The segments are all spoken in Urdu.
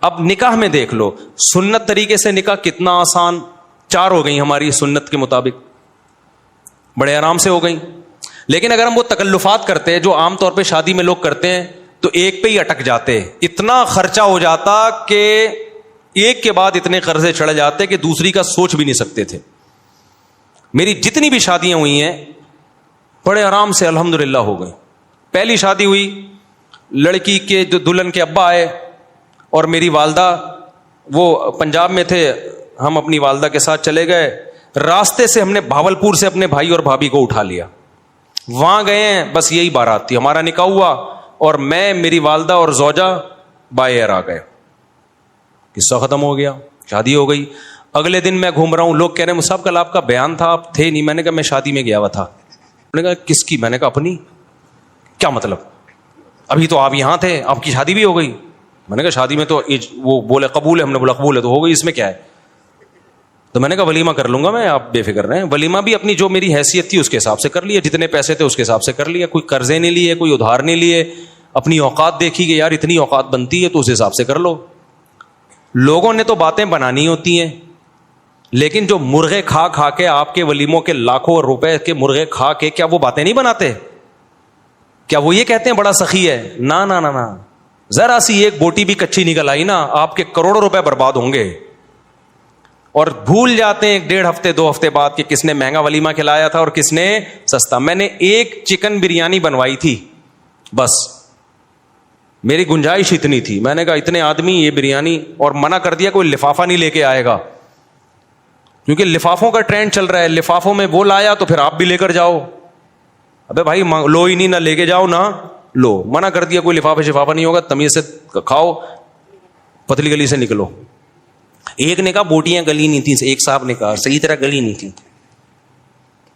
اب نکاح میں دیکھ لو, سنت طریقے سے نکاح کتنا آسان, 4 ہو گئی ہماری سنت کے مطابق, بڑے آرام سے ہو گئی. لیکن اگر ہم وہ تکلفات کرتے جو عام طور پہ شادی میں لوگ کرتے ہیں تو ایک پہ ہی اٹک جاتے, اتنا خرچہ ہو جاتا کہ ایک کے بعد اتنے قرضے چڑھ جاتے کہ دوسری کا سوچ بھی نہیں سکتے تھے. میری جتنی بھی شادیاں ہوئی ہیں بڑے آرام سے الحمدللہ ہو گئی. پہلی شادی ہوئی, لڑکی کے جو دلہن کے ابا آئے اور میری والدہ, وہ پنجاب میں تھے, ہم اپنی والدہ کے ساتھ چلے گئے. راستے سے ہم نے بھاولپور سے اپنے بھائی اور بھابھی کو اٹھا لیا, وہاں گئے ہیں, بس یہی بارات تھی, ہمارا نکاح ہوا اور میں, میری والدہ اور زوجہ بائی ایئر آ گئے. قصہ ختم ہو گیا, شادی ہو گئی. اگلے دن میں گھوم رہا ہوں, لوگ کہہ رہے ہیں مصعب کل آپ کا بیان تھا, آپ تھے نہیں. میں نے کہا میں شادی میں گیا ہوا تھا. انہوں نے کہا کس کی؟ میں نے کہا اپنی. کیا مطلب؟ ابھی تو آپ یہاں تھے, آپ کی شادی بھی ہو گئی. میں نے کہا شادی میں تو وہ بولے قبول ہے, ہم نے بولا قبول ہے تو ہو گئی, اس میں کیا ہے. تو میں نے کہا ولیمہ کر لوں گا میں, آپ بے فکر رہیں. ولیمہ بھی اپنی جو میری حیثیت تھی اس کے حساب سے کر لیا, جتنے پیسے تھے اس کے حساب سے کر لیا, کوئی قرضے نہیں لیے, کوئی ادھار نہیں لیے, اپنی اوقات دیکھی کہ یار اتنی اوقات بنتی ہے تو اس حساب سے کر لو. لوگوں نے تو باتیں بنانی ہوتی ہیں, لیکن جو مرغے کھا کھا کے آپ کے ولیموں کے لاکھوں روپے کے مرغے کھا کے, کیا وہ باتیں نہیں بناتے؟ کیا وہ یہ کہتے ہیں بڑا سخی ہے؟ نا نا نا نا, ذرا سی ایک بوٹی بھی کچی نکل آئی نا, آپ کے کروڑوں روپے برباد ہوں گے. اور بھول جاتے ہیں 1.5 ہفتے 2 ہفتے بعد کہ کس نے مہنگا ولیمہ کھلایا تھا اور کس نے سستا. میں نے ایک چکن بریانی بنوائی تھی, بس میری گنجائش اتنی تھی. میں نے کہا اتنے آدمی یہ بریانی, اور منع کر دیا کوئی لفافہ نہیں لے کے آئے گا, کیونکہ لفافوں کا ٹرینڈ چل رہا ہے. لفافوں میں وہ لایا تو پھر آپ بھی لے کر جاؤ. ابے بھائی لو ہی نہیں, نہ لے کے جاؤ نہ لو. منع کر دیا کوئی لفافہ شفافہ نہیں ہوگا, تمیز سے کھاؤ, پتلی گلی سے نکلو. ایک نے کہا بوٹیاں گلی نہیں تھیں, ایک صاحب نے کہا صحیح طرح گلی نہیں تھی.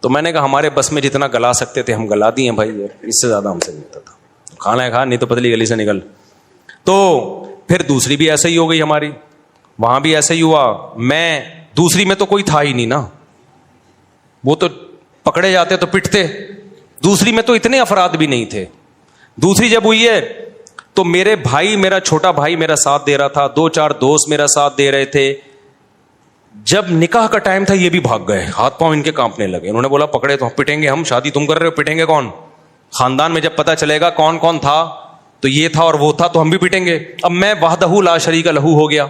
تو میں نے کہا ہمارے بس میں جتنا گلا سکتے تھے ہم گلا دیے بھائی, اس سے زیادہ ہم سے نہیں ہوتا تھا. کھانا ہے کھا, نہیں تو پتلی گلی سے نکل. تو پھر دوسری بھی ایسے ہی ہو گئی ہماری, وہاں بھی ایسے ہی ہوا. میں دوسری میں تو کوئی تھا ہی نہیں نا, وہ تو پکڑے جاتے تو پٹتے. دوسری میں تو اتنے افراد بھی نہیں تھے. دوسری جب ہوئی ہے تو میرے بھائی, میرا چھوٹا بھائی میرا ساتھ دے رہا تھا, 2-4 دوست میرا ساتھ دے رہے تھے. جب نکاح کا ٹائم تھا یہ بھی بھاگ گئے, ہاتھ پاؤں ان کے کانپنے لگے. انہوں نے بولا پکڑے تو پٹیں گے ہم, شادی تم کر رہے ہو, پٹیں گے کون؟ خاندان میں جب پتہ چلے گا کون کون تھا تو یہ تھا اور وہ تھا تو ہم بھی پٹیں گے. اب میں وحدہ لا شریک لہ ہو گیا,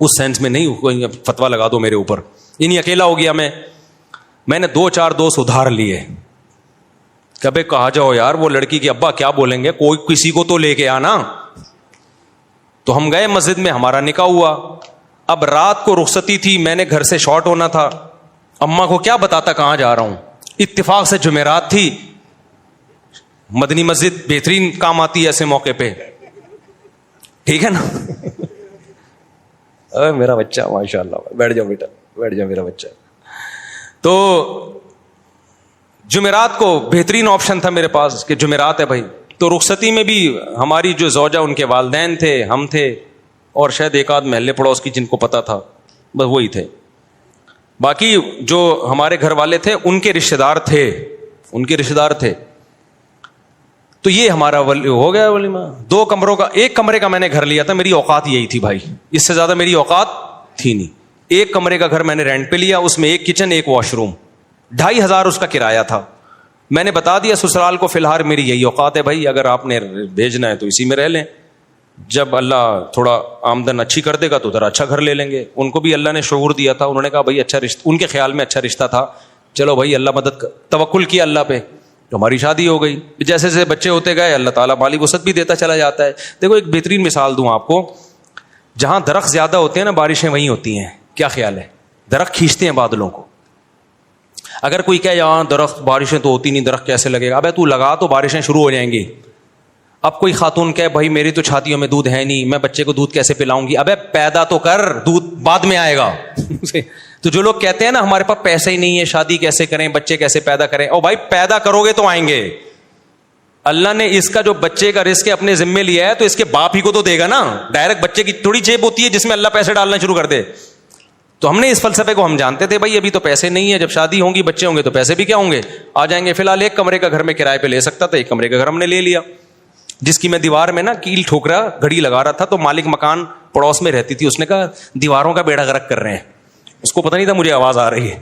اس سینس میں نہیں فتوا لگا دو میرے اوپر, انہیں اکیلا ہو گیا. میں نے 2-4 دوست ادھار لیے. کبھی کہا جاؤ یار وہ لڑکی کے ابا کیا بولیں گے, کوئی کسی کو تو لے کے آنا. تو ہم گئے مسجد میں, ہمارا نکاح ہوا. اب رات کو رخصتی تھی, میں نے گھر سے شارٹ ہونا تھا. اماں کو کیا بتاتا کہاں جا رہا ہوں. اتفاق سے جمعرات تھی, مدنی مسجد بہترین کام آتی ہے ایسے موقع پہ, ٹھیک ہے نا. میرا بچہ ماشاء اللہ, بیٹھ جاؤ بیٹا, بیٹھ جاؤ میرا بچہ. تو جمعرات کو بہترین آپشن تھا میرے پاس کہ جمعرات ہے بھائی. تو رخصتی میں بھی ہماری جو زوجہ, ان کے والدین تھے, ہم تھے, اور شاید ایک آدھ محلے پڑوس کی جن کو پتا تھا, بس وہی تھے. باقی جو ہمارے گھر والے تھے ان کے رشتہ دار تھے, ان کے رشتہ دار تھے. تو یہ ہمارا ہو گیا ولیمہ. 2 کمروں کا, 1 کمرے کا میں نے گھر لیا تھا, میری اوقات یہی تھی بھائی, اس سے زیادہ میری اوقات تھی نہیں. 1 کمرے کا گھر میں نے رینٹ پہ لیا, اس میں 1 کچن 1 واش روم, 2500 اس کا کرایہ تھا. میں نے بتا دیا سسرال کو فی الحال میری یہی اوقات ہے بھائی, اگر آپ نے بھیجنا ہے تو اسی میں رہ لیں, جب اللہ تھوڑا آمدن اچھی کر دے گا تو ذرا اچھا گھر لے لیں گے. ان کو بھی اللہ نے شعور دیا تھا, انہوں نے کہا بھائی اچھا رشتہ, ان کے خیال میں اچھا رشتہ تھا, چلو بھائی اللہ مدد, توکل کیا اللہ پہ, تو ہماری شادی ہو گئی. جیسے جیسے بچے ہوتے گئے اللہ تعالیٰ مالی وسعت بھی دیتا چلا جاتا ہے. دیکھو ایک بہترین مثال دوں آپ کو, جہاں درخت زیادہ ہوتے ہیں نا بارشیں وہیں ہوتی ہیں. کیا خیال ہے؟ درخت کھینچتے ہیں بادلوں کو. اگر کوئی کہے یہاں درخت بارشیں تو ہوتی نہیں, درخت کیسے لگے گا؟ ابے تو لگا تو بارشیں شروع ہو جائیں گی. اب کوئی خاتون کہے بھائی میری تو چھاتیوں میں دودھ ہے نہیں, میں بچے کو دودھ کیسے پلاؤں گی؟ ابے پیدا تو کر, دودھ بعد میں آئے گا. تو جو لوگ کہتے ہیں نا ہمارے پاس پیسے ہی نہیں ہے, شادی کیسے کریں, بچے کیسے پیدا کریں, او بھائی پیدا کرو گے تو آئیں گے. اللہ نے اس کا جو بچے کا رزق اپنے ذمے لیا ہے تو اس کے باپ ہی کو تو دے گا نا. ڈائریکٹ بچے کی تھوڑی جیب ہوتی ہے جس میں اللہ پیسے ڈالنا شروع کر دے. تو ہم نے اس فلسفے کو ہم جانتے تھے بھائی ابھی تو پیسے نہیں ہے, جب شادی ہوں گی بچے ہوں گے تو پیسے بھی کیا ہوں گے, آ جائیں گے. فی الحال 1 کمرے کا گھر میں کرائے پہ لے سکتا تھا, 1 کمرے کا گھر ہم نے لے لیا. جس کی میں دیوار میں نا کیل ٹھوک رہا گھڑی لگا رہا تھا, تو مالک مکان پڑوس میں رہتی تھی, اس نے کہا دیواروں کا بیڑا غرق کر رہے ہیں. اس کو پتہ نہیں تھا مجھے آواز آ رہی ہے,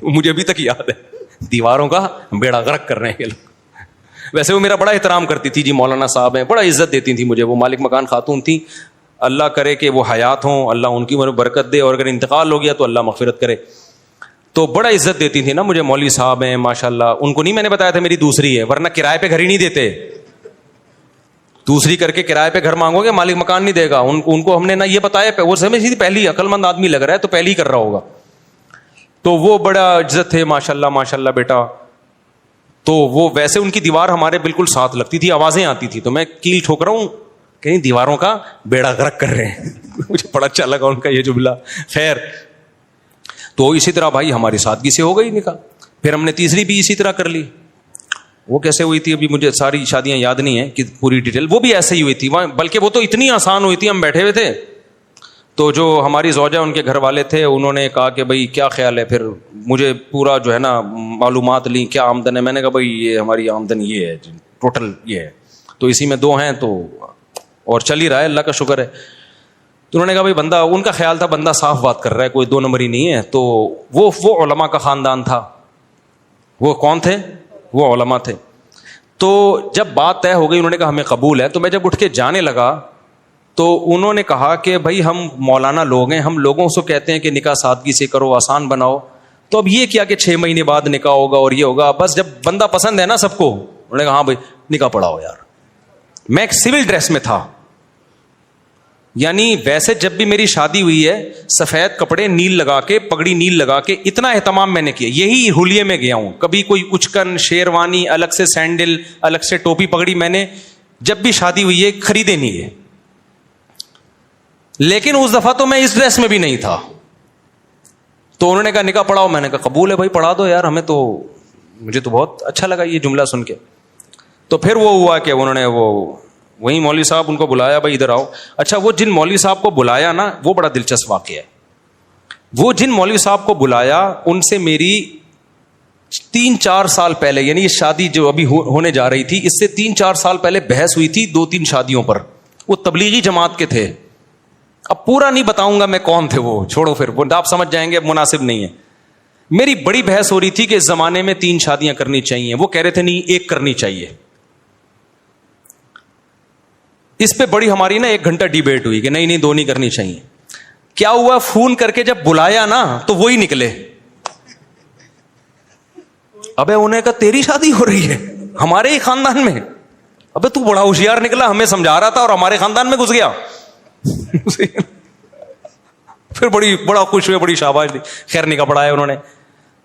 مجھے ابھی تک یاد ہے, دیواروں کا بیڑا غرق کر رہے ہیں یہ لوگ. ویسے وہ میرا بڑا احترام کرتی تھی, جی مولانا صاحب ہیں, بڑا عزت دیتی تھی مجھے. وہ مالک مکان خاتون تھی, اللہ کرے کہ وہ حیات ہوں, اللہ ان کی عمر میں برکت دے, اور اگر انتقال ہو گیا تو اللہ مغفرت کرے. تو بڑا عزت دیتی تھی نا مجھے, مولوی صاحب ہیں ماشاءاللہ. ان کو نہیں میں نے بتایا تھا میری دوسری ہے, ورنہ کرائے پہ گھر ہی نہیں دیتے. دوسری کر کے کرائے پہ گھر مانگو گے, مالک مکان نہیں دے گا. ان کو ہم نے نہ یہ بتایا, وہ سمجھ تھی پہلی عقل مند آدمی لگ رہا ہے تو پہلی کر رہا ہوگا. تو وہ بڑا عزت تھے ماشاءاللہ ماشاءاللہ بیٹا. تو وہ ویسے ان کی دیوار ہمارے بالکل ساتھ لگتی تھی, آوازیں آتی تھی, تو میں کیل ٹھوک رہا ہوں, کہیں دیواروں کا بیڑا غرق کر رہے ہیں. مجھے بڑا اچھا لگا ان کا یہ جملہ. خیر, تو اسی طرح بھائی ہماری سادگی سے ہو گئی نکاح. پھر ہم نے تیسری بھی اسی طرح کر لی. وہ کیسے ہوئی تھی ابھی مجھے ساری شادیاں یاد نہیں ہیں کہ پوری ڈیٹیل, وہ بھی ایسے ہی ہوئی تھی, بلکہ وہ تو اتنی آسان ہوئی تھی. ہم بیٹھے ہوئے تھے, تو جو ہماری زوجہ ان کے گھر والے تھے, انہوں نے کہا کہ بھائی کیا خیال ہے. پھر مجھے پورا جو ہے نا معلومات لیں, کیا آمدن ہے. میں نے کہا بھائی یہ ہماری آمدن یہ ہے, ٹوٹل یہ ہے, تو اسی میں 2 ہیں تو اور چل ہی رہا ہے, اللہ کا شکر ہے. تو انہوں نے کہا بھائی بندہ, ان کا خیال تھا بندہ صاف بات کر رہا ہے, کوئی 2 نمبر ہی نہیں ہے. تو وہ علماء کا خاندان تھا. وہ کون تھے؟ وہ علماء تھے. تو جب بات طے ہو گئی, انہوں نے کہا ہمیں قبول ہے. تو میں جب اٹھ کے جانے لگا تو انہوں نے کہا کہ بھائی ہم مولانا لوگ ہیں, ہم لوگوں سے کہتے ہیں کہ نکاح سادگی سے کرو, آسان بناؤ. تو اب یہ کیا کہ 6 مہینے بعد نکاح ہوگا اور یہ ہوگا, بس جب بندہ پسند ہے نا سب کو. انہوں نے کہا ہاں بھائی نکاح پڑھاؤ یار. میں ایک سول ڈریس میں تھا, یعنی ویسے جب بھی میری شادی ہوئی ہے سفید کپڑے نیل لگا کے, پگڑی نیل لگا کے, اتنا اہتمام میں نے کیا. یہی حلیے میں گیا ہوں, کبھی کوئی اچکن شیروانی الگ سے, سینڈل الگ سے, ٹوپی پگڑی میں نے جب بھی شادی ہوئی ہے خریدے نہیں ہے. لیکن اس دفعہ تو میں اس ڈریس میں بھی نہیں تھا. تو انہوں نے کہا نکاح پڑھاؤ. میں نے کہا قبول ہے بھائی, پڑھا دو یار, ہمیں تو, مجھے تو بہت اچھا لگا یہ جملہ سن کے. تو پھر وہ ہوا کہ انہوں نے وہی مولوی صاحب ان کو بلایا, بھائی ادھر آؤ. اچھا, وہ جن مولوی صاحب کو بلایا نا, وہ بڑا دلچسپ واقعہ ہے. وہ جن مولوی صاحب کو بلایا ان سے میری 3-4 سال پہلے, یعنی یہ شادی جو ابھی ہونے جا رہی تھی اس سے 3-4 سال پہلے بحث ہوئی تھی 2-3 شادیوں پر. وہ تبلیغی جماعت کے تھے. اب پورا نہیں بتاؤں گا میں کون تھے وہ, چھوڑو پھر, وہ آپ سمجھ جائیں گے, مناسب نہیں ہے. میری بڑی بحث ہو رہی تھی کہ اس زمانے میں 3 شادیاں کرنی چاہیے. وہ کہہ رہے تھے نہیں 1 کرنی چاہیے. اس پہ بڑی ہماری نا 1 گھنٹہ ڈیبیٹ ہوئی کہ نہیں 2 نہیں کرنی چاہیے. کیا ہوا, فون کر کے جب بلایا نا تو وہی نکلے. ابے انہیں کہا تیری شادی ہو رہی ہے ہمارے ہی خاندان میں. ابے تو بڑا ہوشیار نکلا, ہمیں سمجھا رہا تھا اور ہمارے خاندان میں گھس گیا. پھر بڑا خوش ہوئے, بڑی شاباش دی. خیر نکاح پڑھایا انہوں نے.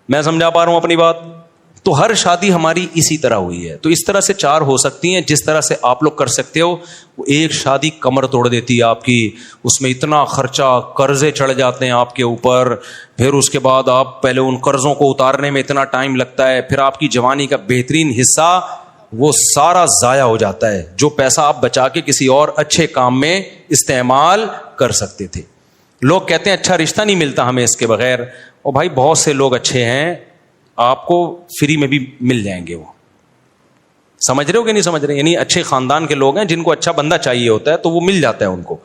میں سمجھا پا رہا ہوں اپنی بات. تو ہر شادی ہماری اسی طرح ہوئی ہے. تو اس طرح سے 4 ہو سکتی ہیں جس طرح سے آپ لوگ کر سکتے ہو. ایک شادی کمر توڑ دیتی ہے آپ کی, اس میں اتنا خرچہ, قرضے چڑھ جاتے ہیں آپ کے اوپر, پھر اس کے بعد آپ پہلے ان قرضوں کو اتارنے میں اتنا ٹائم لگتا ہے, پھر آپ کی جوانی کا بہترین حصہ وہ سارا ضائع ہو جاتا ہے, جو پیسہ آپ بچا کے کسی اور اچھے کام میں استعمال کر سکتے تھے. لوگ کہتے ہیں اچھا رشتہ نہیں ملتا ہمیں اس کے بغیر. اور بھائی بہت سے لوگ اچھے ہیں, آپ کو فری میں بھی مل جائیں گے. وہ سمجھ رہے ہو کہ نہیں سمجھ رہے, یعنی اچھے خاندان کے لوگ ہیں جن کو اچھا بندہ چاہیے ہوتا ہے تو وہ مل جاتا ہے ان کو.